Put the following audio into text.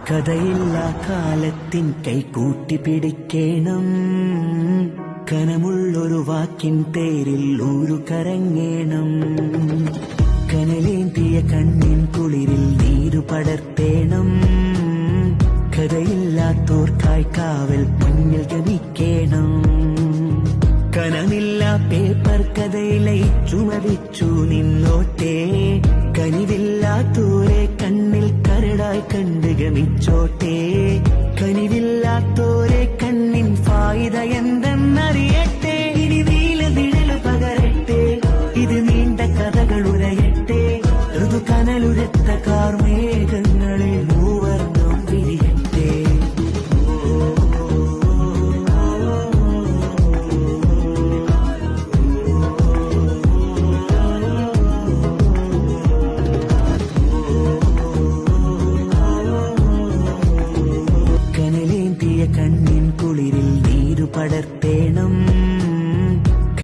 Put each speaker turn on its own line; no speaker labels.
കഥയില്ലാ കാലത്തിൻ കൈകൂട്ടി പിടിക്കേണം, കനമുള്ളൊരു walk-in പേരിൽ ഊരു കരങ്ങേണം. കനലേന്തിയ കണ്ണിൻ കുളിരിൽ നീരു പടർത്തേണം, കഥയില്ലാത്തോർക്കായി കാവൽ മുന്നിൽ ഗമിക്കേണം. കനമില്ല പേപ്പർ കഥയിലയിച്ചു മതിച്ചു നിന്നോട്ടെ, കനിവില്ലാത്തോരെ കണ്ണിൽ കരടായി കണ്ട് ഗമിച്ചോട്ടെ. കനിവില്ലാത്തോരെ കണ്ണിൻ ഫായിദ എന്തെന്നറിയട്ടെ. ഇനി നീല നിഴലു പകരട്ടെ, ഇത് നീണ്ട കഥകൾ ഉരയട്ടെ. ഋതുകനലുരത്ത കാർമേഘങ്ങളിൽ മൂവർണ്ണം വിരിയട്ടെ. കനലേന്തിയ കണ്ണിൻ